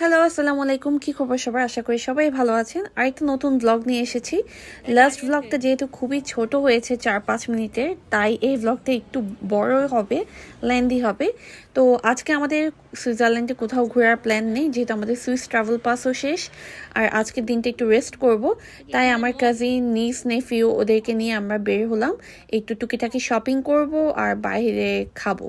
Hello, আসসালামু আলাইকুম। কি খবর সবার? আশা করি সবাই ভালো আছেন। আরেকটা নতুন ব্লগ নিয়ে এসেছি। লাস্ট ব্লগটা যেহেতু খুবই ছোট হয়েছে 4-5 মিনিটের, তাই এই ব্লগটা একটু বড় হবে, লেন্দি হবে। তো আজকে আমাদের সুইজারল্যান্ডে কোথাও ঘোরার প্ল্যান নেই, যেহেতু আমাদের সুইস ট্রাভেল পাসও শেষ। আর আজকের দিনটা একটু রেস্ট করব, তাই আমার কাজিন, নিস, নেফিউ ওদেরকে নিয়ে আমরা বের হলাম। একটু টুকিটাকি শপিং করব আর বাইরে খাবো।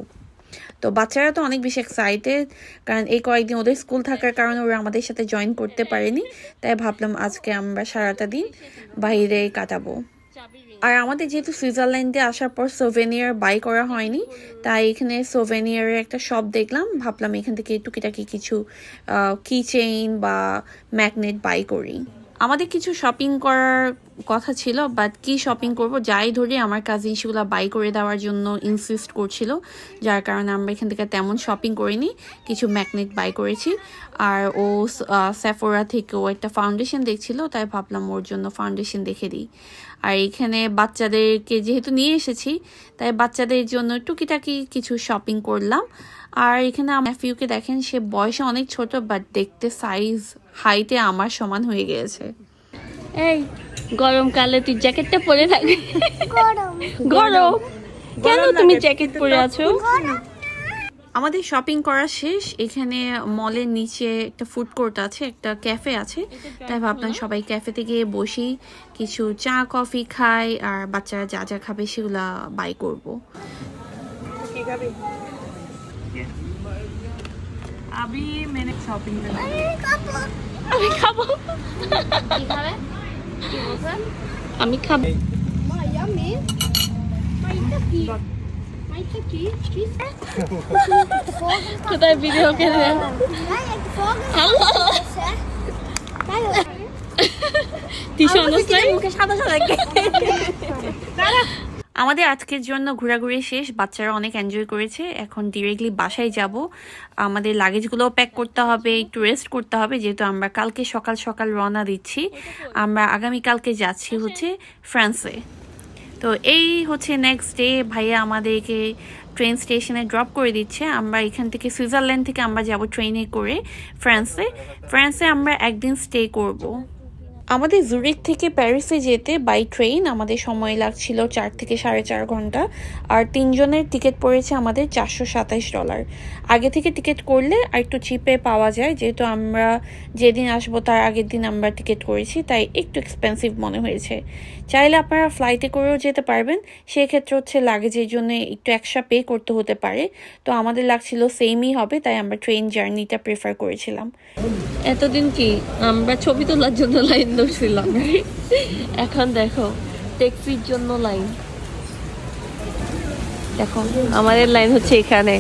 তো বাচ্চারা তো অনেক বেশি এক্সাইটেড, কারণ এই কয়েকদিন ওদের স্কুল থাকার কারণে ওরা আমাদের সাথে জয়েন করতে পারেনি। তাই ভাবলাম আজকে আমরা সারাটা দিন বাইরে কাটাবো। আর আমাদের যেহেতু সুইজারল্যান্ডে আসার পর সোভেনিয়ার বাই করা হয়নি, তাই এখানে সোভেনিয়ারের একটা শপ দেখলাম, ভাবলাম এখান থেকে টুকিটাকি কিছু কি চেইন বা ম্যাগনেট বাই করি। আমাদের কিছু শপিং করার কথা ছিল, বাট কি শপিং করব যাই ধরে আমার কাজিন সেগুলো বাই করে দেওয়ার জন্য ইনসিস্ট করছিল, যার কারণে আমরা এখান থেকে তেমন শপিং করিনি, কিছু ম্যাগনেট বাই করেছি। আর ও সেফোরা থেকেও একটা ফাউন্ডেশন দেখছিল, তাই ভাবলাম ওর জন্য ফাউন্ডেশন দেখে দিই। আর এখানে বাচ্চাদেরকে যেহেতু নিয়ে এসেছি, তাই বাচ্চাদের জন্য টুকিটাকি কিছু শপিং করলাম। আর এখানে ম্যাফিউকে দেখেন, সে বয়সে অনেক ছোট, বাট দেখতে সাইজ হাইটে আমার সমান হয়ে গিয়েছে। এই গরমকালে তুই জ্যাকেটটা পরে থাকবি? গরম কেন তুমি জ্যাকেট পরে আছো? আমাদের শপিং করা শেষ। এখানে মলের নিচে একটা ফুড কোর্ট আছে, একটা ক্যাফে আছে, তাই ভাবলাম সবাই ক্যাফেতে গিয়ে বসি, কিছু চা কফি খাই, আর বাচ্চারা যা যা খাবে সেগুলা বাই করবো। আমি খাবো। আমি খাবো। কোথায় ভিডিও করে আমাদের আজকের জন্য ঘোরাঘুরি শেষ। বাচ্চারা অনেক এনজয় করেছে। এখন ডিরেক্টলি বাসায় যাব। আমাদের লাগেজগুলোও প্যাক করতে হবে, একটু রেস্ট করতে হবে, যেহেতু আমরা কালকে সকাল সকাল রওনা দিচ্ছি। আমরা আগামীকালকে যাচ্ছি হচ্ছে ফ্রান্সে। তো এই হচ্ছে নেক্সট ডে। ভাইয়া আমাদেরকে ট্রেন স্টেশনে ড্রপ করে দিচ্ছে। আমরা এখান থেকে সুইজারল্যান্ড থেকে আমরা যাব ট্রেনে করে ফ্রান্সে আমরা একদিন স্টে করব। আমাদের জুরিক থেকে প্যারিসে যেতে বাই ট্রেন আমাদের সময় লাগছিল 4 থেকে 4.5 ঘন্টা। আর 3 জনের টিকিট পড়েছে আমাদের $427। আগে থেকে টিকিট করলে আর একটু চিপে পাওয়া যায়, যেহেতু আমরা যেদিন আসবো তার আগের দিন আমরা টিকিট করেছি, তাই একটু এক্সপেন্সিভ মনে হয়েছে। চাইলে আপনারা ফ্লাইটে করেও যেতে পারবেন, সেক্ষেত্রে হচ্ছে লাগেজের জন্য একটু এক্সট্রা পে করতে হতে পারে। তো আমাদের লাগছিল সেমই হবে, তাই আমরা ট্রেন জার্নিটা প্রেফার করেছিলাম। এতদিন কি আমরা ছবি তোলার জন্য লাইন ধরছিলাম, এখন দেখো ট্যাক্সির জন্য লাইন। দেখো আমাদের লাইন হচ্ছে এখানে,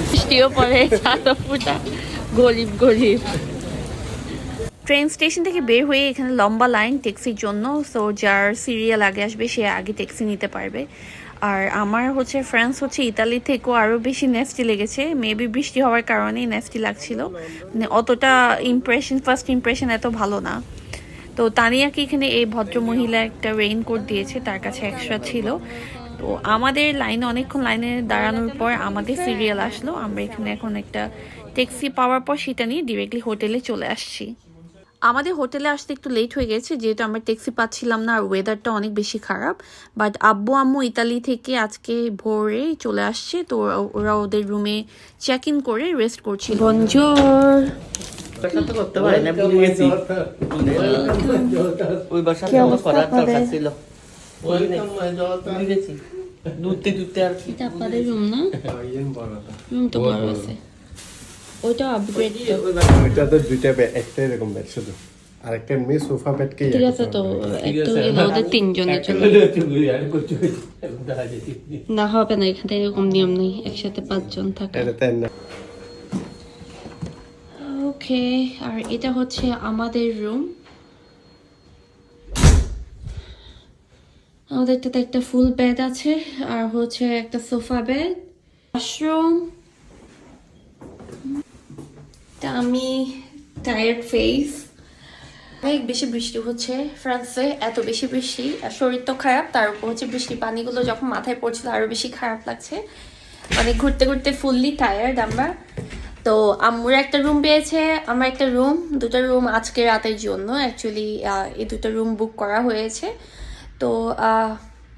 বৃষ্টিও পড়ে, ছাতা ফুটা, গরিব গরিব। ট্রেন স্টেশন থেকে বের হয়ে এখানে লম্বা লাইন ট্যাক্সির জন্য। সো যার সিরিয়াল আগে আসবে সে আগে ট্যাক্সি নিতে পারবে। আর আমার হচ্ছে ফ্রান্স হচ্ছে ইতালি থেকেও আরও বেশি নেস্টি লেগেছে। মেবি বৃষ্টি হওয়ার কারণেই নেস্টি লাগছিল, মানে অতটা ফার্স্ট ইমপ্রেশন এত ভালো না। তো তানিয়াকে এখানে এই ভদ্র মহিলা একটা রেইনকোট দিয়েছে, তার কাছে এক্সট্রা ছিল। তো আমাদের লাইনে অনেকক্ষণ লাইনে দাঁড়ানোর পর আমাদের সিরিয়াল আসলো। আমরা এখানে এখন একটা ট্যাক্সি পাওয়ার পর সেটা নিয়ে ডিরেক্টলি হোটেলে চলে আসছি। আমাদের হোটেলে আসতে একটু লেট হয়ে গেছে, যেহেতু আমরা ট্যাক্সি পাচ্ছিলাম না আর ওয়েদারটা অনেক বেশি খারাপ। বাট আব্বু আম্মু ইতালি থেকে আজকে ভোরে চলে আসছে, তো ওরা ওদের রুমে চেক ইন করে রেস্ট করছিল। বনজোর। আপনাদের রুম না? রুম তো বড় আছে। ওইটা আপগ্রেড, ওইটা তো দুইটা বেড, একটা এরকম বেড শুধু, আর একটা এমনি সোফা বেড কে ঠিক আছে। তো একটু ওদের 3 জনের জন্য না হবে না, এখানে এরকম নিয়ম নেই, একসাথে 5 জন থাকে। ওকে, আর এটা হচ্ছে আমাদের রুম। আমাদেরটাতে একটা ফুল বেড আছে, আর হচ্ছে একটা সোফা বেড, ওয়াশরুম। আমি টায়ার্ড ফেস। অনেক বেশি বৃষ্টি হচ্ছে ফ্রান্সে, এত বেশি বৃষ্টি, আর শরীর তো খারাপ, তার উপর হচ্ছে বৃষ্টির পানিগুলো যখন মাথায় পড়ছিল আরো বেশি খারাপ লাগছে। অনেক ঘুরতে ঘুরতে ফুললি টায়ার্ড আমরা। তো আম্মুর একটা রুম পেয়েছে, আমার একটা রুম, দুটো রুম আজকে রাতের জন্য অ্যাকচুয়ালি এই দুটো রুম বুক করা হয়েছে। তো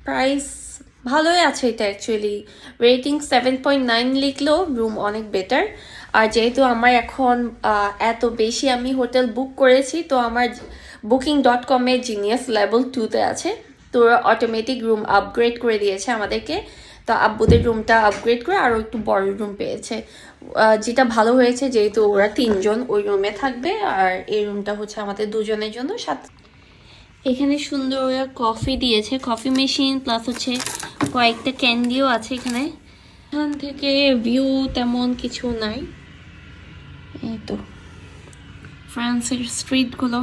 প্রাইস ভালোই আছে এটা অ্যাকচুয়ালি, রেটিং 7.9 লিখলেও রুম অনেক বেটার। আর যেহেতু আমার এখন এত বেশি আমি হোটেল বুক করেছি, তো আমার booking.com-এ জিনিয়াস লেভেল 2-তে আছে, তো ওরা অটোমেটিক রুম আপগ্রেড করে দিয়েছে আমাদেরকে। তো আব্বুদের রুমটা আপগ্রেড করে আরও একটু বড় রুম পেয়েছে, যেটা ভালো হয়েছে যেহেতু ওরা 3 জন ওই রুমে থাকবে, আর এই রুমটা হচ্ছে আমাদের 2 জনের জন্য। এখানে সুন্দর ওরা কফি দিয়েছে, কফি মেশিন প্লাস হচ্ছে কয়েকটা ক্যান্ডিও আছে এখানে। এখান থেকে ভিউ তেমন কিছু নাই, এই তো ফ্রান্সের স্ট্রিটগুলো।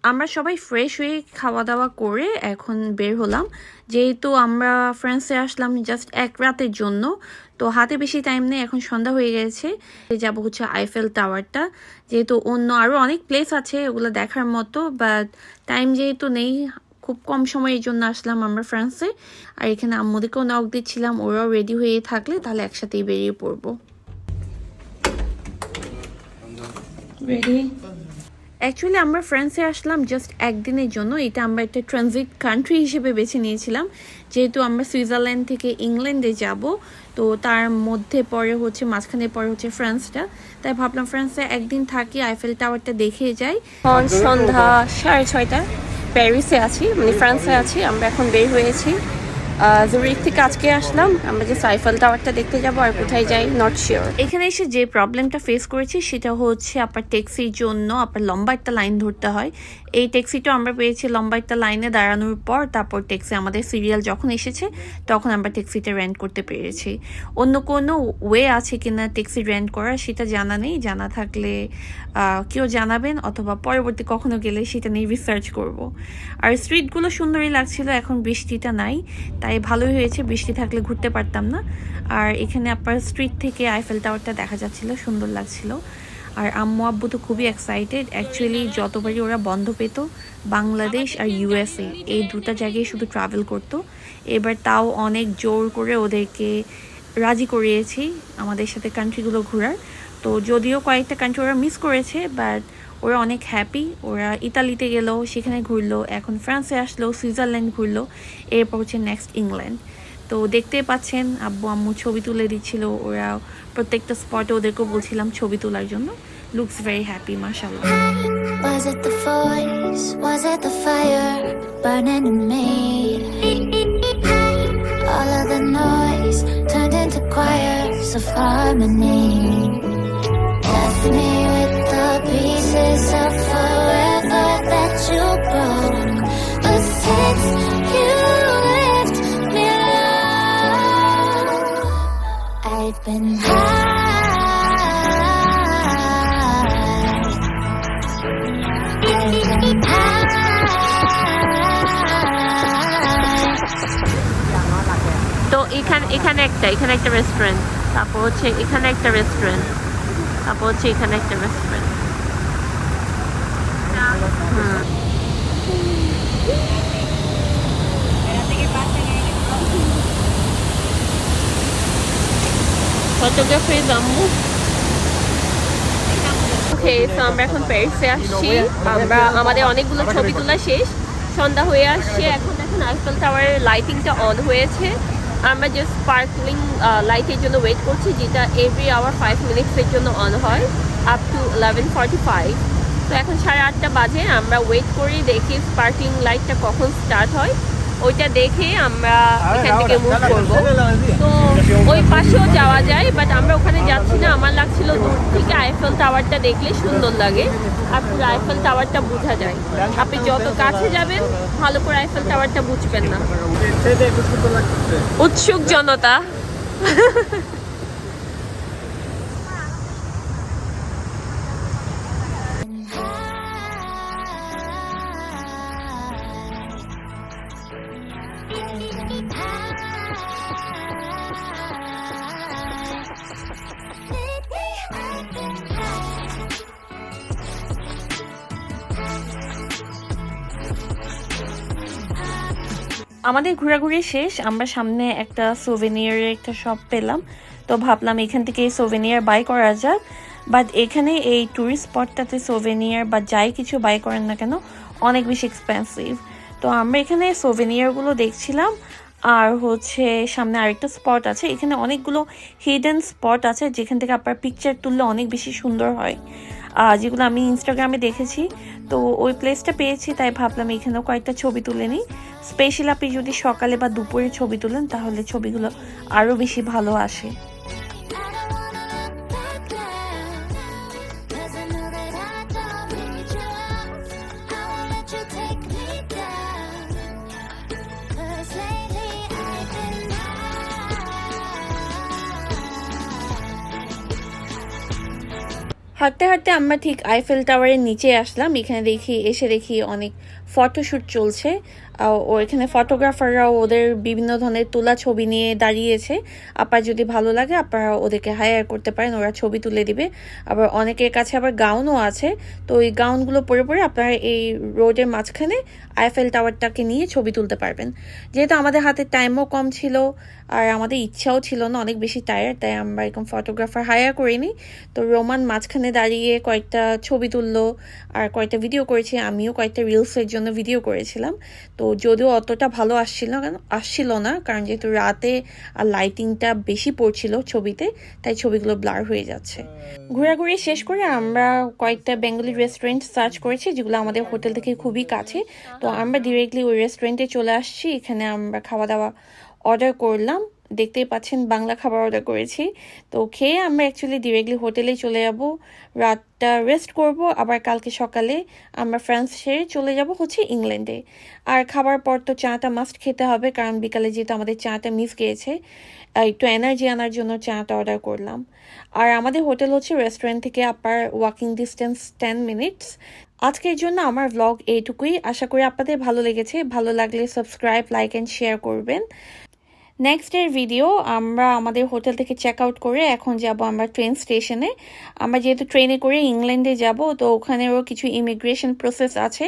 আমরা সবাই ফ্রেশ হয়ে খাওয়া দাওয়া করে এখন বের হলাম, যেহেতু আমরা ফ্রান্সে আসলাম জাস্ট এক রাতের জন্য, তো হাতে বেশি টাইম নেই, এখন সন্ধ্যা হয়ে গেছে। যাব হচ্ছে আইফেল টাওয়ারটা, যেহেতু অন্য আরও অনেক প্লেস আছে ওগুলো দেখার মতো, বাট টাইম যেহেতু নেই, খুব কম সময়ের জন্য আসলাম আমরা ফ্রান্সে। আর এখানে আম্মুদেরকেও নক দিচ্ছিলাম, ওরাও রেডি হয়ে থাকলে তাহলে একসাথেই বেরিয়ে পড়বো। রেডি? অ্যাকচুয়ালি আমরা ফ্রান্সে আসলাম জাস্ট একদিনের জন্য, এটা আমরা একটা ট্রানজিট কান্ট্রি হিসেবে বেছে নিয়েছিলাম, যেহেতু আমরা সুইজারল্যান্ড থেকে ইংল্যান্ডে যাব, তো তার মধ্যে পরে হচ্ছে মাঝখানে পরে হচ্ছে ফ্রান্সটা, তাই ভাবলাম ফ্রান্সে একদিন থাকি, আইফেল টাওয়ারটা দেখে যাই। সন্ধ্যা 6:30, প্যারিসে আছি, মানে ফ্রান্সে আছি। আমরা এখন বের হয়েছি, জুরিখ থেকে আজকে আসলাম, আমরা যে আইফেল টাওয়ারটা দেখতে যাব, আর কোথায় যাই নট শিওর। এখানে এসে যে প্রবলেমটা ফেস করেছি সেটা হচ্ছে আপনার ট্যাক্সির জন্য আপনার লম্বা একটা লাইন ধরতে হয়। এই ট্যাক্সিটা আমরা পেয়েছি লম্বা একটা লাইনে দাঁড়ানোর পর, তারপর ট্যাক্সি আমাদের সিরিয়াল যখন এসেছে তখন আমরা ট্যাক্সিটা রেন্ট করতে পেরেছি। অন্য কোনো ওয়ে আছে কিনা ট্যাক্সি রেন্ট করার সেটা জানা নেই, জানা থাকলে কেউ জানাবেন, অথবা পরবর্তী কখনো গেলে সেটা নিয়ে রিসার্চ করব। আর স্ট্রিটগুলো সুন্দরই লাগছিল, এখন বৃষ্টিটা নাই, তাই ভালোই হয়েছে, বৃষ্টি থাকলে ঘুরতে পারতাম না। আর এখানে আপনার স্ট্রিট থেকে আইফেল টাওয়ারটা দেখা যাচ্ছিল, সুন্দর লাগছিল। আর আম্মু আব্বু তো খুবই এক্সাইটেড, অ্যাকচুয়ালি যতবারই ওরা বন্ধ পেত বাংলাদেশ আর ইউএসএ এই দুটো জায়গায় শুধু ট্রাভেল করতো, এবার তাও অনেক জোর করে ওদেরকে রাজি করিয়েছি আমাদের সাথে কান্ট্রিগুলো ঘোরার। তো যদিও কয়েকটা কান্ট্রি ওরা মিস করেছে, বাট ওরা অনেক হ্যাপি। ওরা ইতালিতে গেল, সেখানে ঘুরলো, এখন ফ্রান্সে আসলো, সুইজারল্যান্ড ঘুরলো, এরপর হচ্ছে নেক্সট ইংল্যান্ড। তো দেখতে পাচ্ছেন আব্বু আম্মু ছবি তুলে দিচ্ছিল, ওরা প্রত্যেকটা স্পটে ওদেরকেও বলছিলাম ছবি তোলার জন্য। লুকস ভেরি হ্যাপি মাশাআল্লাহ। Was it the voice? Was it the fire burning in me? All of the noise turned into choirs of harmony. Left me with the pieces of forever that you broke. But since you left me alone, I've been high. তো এখানে একটা restaurant, তারপর হচ্ছে এখানে একটা restaurant, তারপর হচ্ছে এখানে একটা রেস্টুরেন্ট। ফটোগ্রাফি জাম্মু। ওকে, তো আমরা এখন প্যারিসে আসছি, আমাদের অনেকগুলো ছবি তোলা শেষ, সন্ধ্যা হয়ে আসছে। এখন দেখুন আইফেল টাওয়ারের লাইটিংটা অন হয়েছে, আমরা জাস্ট স্পার্কলিং লাইটের জন্য ওয়েট করছি, যেটা এভরি আওয়ার 5 মিনিটসের জন্য অন হয় আপ টু 11:45। তো এখন 8:30 বাজে, আমরা ওয়েট করি দেখি স্পার্কলিং লাইটটা কখন স্টার্ট হয়, ওইটা দেখে আমরা এখান থেকে মুভ করবো। তো ওই পাশেও যাওয়া যায়, বাট আমরা ওখানে যাচ্ছি না, আমার লাগছিল দূর থেকে আইফেল টাওয়ারটা দেখলে সুন্দর লাগে, আর পুরো আইফেল টাওয়ারটা বোঝা যায়। আপনি যত কাছে যাবেন ভালো করে আইফেল টাওয়ারটা বুঝবেন না। উৎসুক জনতা। আমাদের ঘোরাঘুরি শেষ, আমরা সামনে একটা সোভেনিয়ারের একটা শপ পেলাম, তো ভাবলাম এখান থেকে সোভেনিয়ার বাই করা যাক। বাট এখানে এই ট্যুরিস্ট স্পটটাতে সোভেনিয়ার বা যাই কিছু বাই করেন না কেন অনেক বেশি এক্সপেন্সিভ। তো আমরা এখানে সোভেনিয়ারগুলো দেখছিলাম, আর হচ্ছে সামনে আরেকটা স্পট আছে, এখানে অনেকগুলো হিডেন স্পট আছে যেখান থেকে আপনার পিকচার তুললে অনেক বেশি সুন্দর হয়, যেগুলো আমি ইনস্টাগ্রামে দেখেছি। তো ওই প্লেসটা পেয়েছি, তাই ভাবলাম এখানেও কয়েকটা ছবি তুলে নিই। স্পেশালি আপনি যদি সকালে বা দুপুরে ছবি তুলেন তাহলে ছবিগুলো আরও বেশি ভালো আসে। হাঁটতে হাঁটতে আমরা ঠিক আইফেল টাওয়ারের নিচে আসলাম। এখানে এসে দেখি অনেক ফটোশ্যুট চলছে। ও এখানে ফটোগ্রাফাররাও ওদের বিভিন্ন ধরনের তোলা ছবি নিয়ে দাঁড়িয়েছে। আপনার যদি ভালো লাগে আপনারা ওদেরকে হায়ার করতে পারেন, ওরা ছবি তুলে দিবে। আবার অনেকের কাছে আবার গাউনও আছে, তো ওই গাউনগুলো পরে পরে আপনারা এই রোডের মাঝখানে আইফেল টাওয়ারটাকে নিয়ে ছবি তুলতে পারবেন। যেহেতু আমাদের হাতে টাইমও কম ছিল আর আমাদের ইচ্ছাও ছিল না, অনেক বেশি টায়ার্ড, তাই আমরা এরকম ফটোগ্রাফার হায়ার করিনি। তো রোমান মাঝখানে দাঁড়িয়ে কয়েকটা ছবি তুললো আর কয়েকটা ভিডিও করেছি, আমিও কয়েকটা রিলসের জন্য ভিডিও করেছিলাম। তো যদিও অতটা ভালো আসছিল না, কারণ যেহেতু রাতে আর লাইটিংটা বেশি পড়ছিল ছবিতে, তাই ছবিগুলো ব্লার হয়ে যাচ্ছে। ঘোরাঘুরি শেষ করে আমরা কয়েকটা বেঙ্গলি রেস্টুরেন্ট সার্চ করেছি যেগুলো আমাদের হোটেল থেকে খুবই কাছে। তো আমরা ডিরেক্টলি ওই রেস্টুরেন্টে চলে আসছি। এখানে আমরা খাওয়া দাওয়া অর্ডার করলাম, দেখতেই পাচ্ছেন বাংলা খাবার অর্ডার করেছি। তো খেয়ে আমরা অ্যাকচুয়ালি ডিরেক্টলি হোটেলে চলে যাব, রাতটা রেস্ট করব, আবার কালকে সকালে আমরা ফ্রান্স সেরে চলে যাব হচ্ছে ইংল্যান্ডে। আর খাবার পর তো চাটা মাস্ট খেতে হবে, কারণ বিকালে যেহেতু আমাদের চাটা মিস গিয়েছে, একটু এনার্জি আনার জন্য চাটা অর্ডার করলাম। আর আমাদের হোটেল হচ্ছে রেস্টুরেন্ট থেকে আপনার ওয়াকিং ডিস্টেন্স 10 মিনিটস। আজকের জন্য আমার ব্লগ এইটুকুই, আশা করি আপনাদের ভালো লেগেছে। ভালো লাগলে সাবস্ক্রাইব, লাইক অ্যান্ড শেয়ার করবেন। নেক্সটের ভিডিও আমরা আমাদের হোটেল থেকে চেক আউট করে এখন যাব আমরা ট্রেন স্টেশনে। আমরা যেহেতু ট্রেনে করে ইংল্যান্ডে যাব, তো ওখানেও কিছু ইমিগ্রেশন প্রসেস আছে,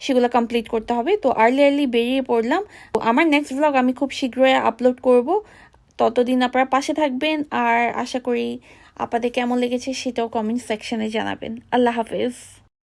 সেগুলো কমপ্লিট করতে হবে। তো আর্লি বেরিয়ে পড়লাম। তো আমার নেক্সট ব্লগ আমি খুব শীঘ্রই আপলোড করব, ততদিন আপনারা পাশে থাকবেন। আর আশা করি আপনাদের কেমন লেগেছে সেটাও কমেন্ট সেকশনে জানাবেন। আল্লাহ হাফেজ।